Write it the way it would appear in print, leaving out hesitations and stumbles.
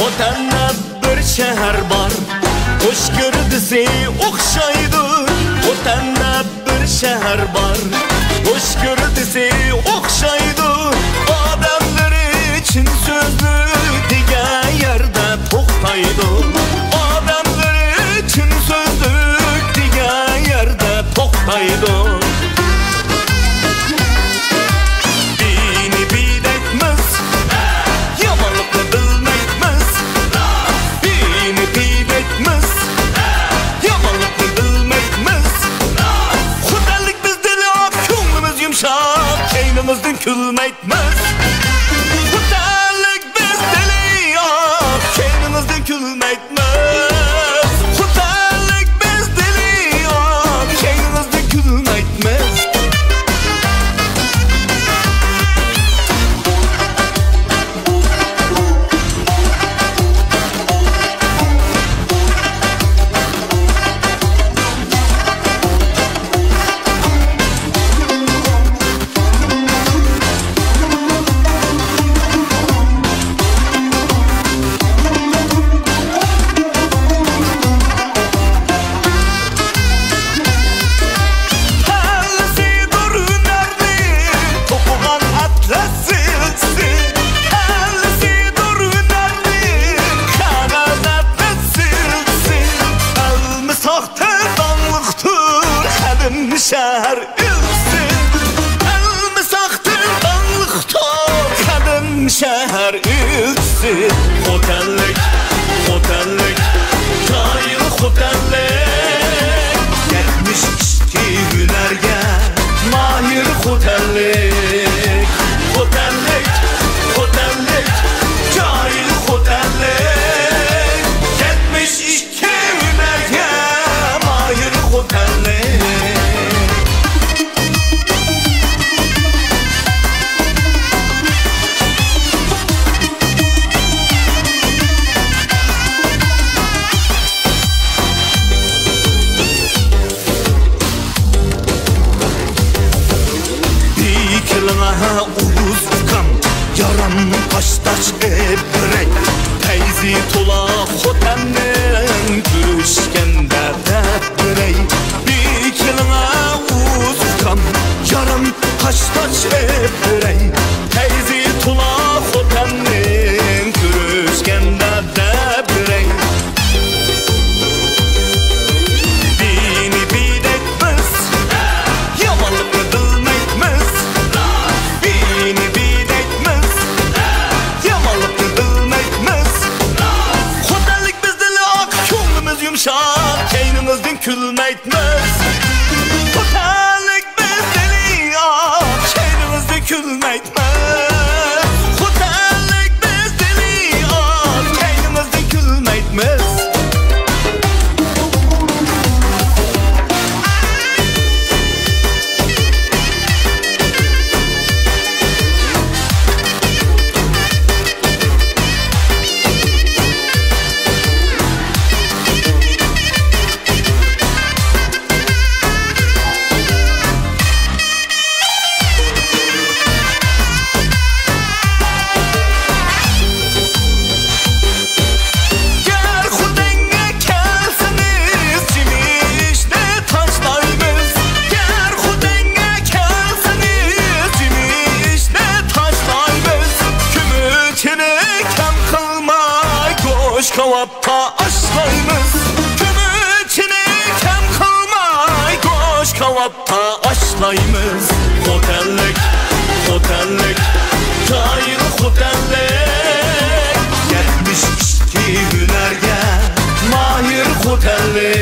Otanda bir şehir var, hoş gördüse okşaydı. Otanda bir şehir var, hoş gördüse okşaydı. Adamları için sözlü diye yerde toktaydı. Adamları için sözlü diye yerde toktaydı. Keynimizden külmeytmez. Hudalık biz deli yok, keynimizden külmeytmez. Hudalık biz deli yok, keynimizden külmeytmez. Şehir ülsün, el-misaktır anlıktır, kadın şehir ülsün. Otellik, otellik, cahil otellik, yetmiş işki gülerge, mahir otellik. Otellik, otellik, cahil otellik, yetmiş işki gülerge, mahir otellik. Uluz kan yaram taş ebrek teyzi tola xotanın görüşkende debrey. Bir kilina uluz kan yaram taş ebrey teyzi tola xotanın görüşkende debrey. Keynimizden külmeytmez. Hudalık biz deli yok, keynimizden külmeytmez. Hudalık Moskava'da aşlayımız Hotellik, hotellik, kayır hotellik 72 hünerge mahir hotellik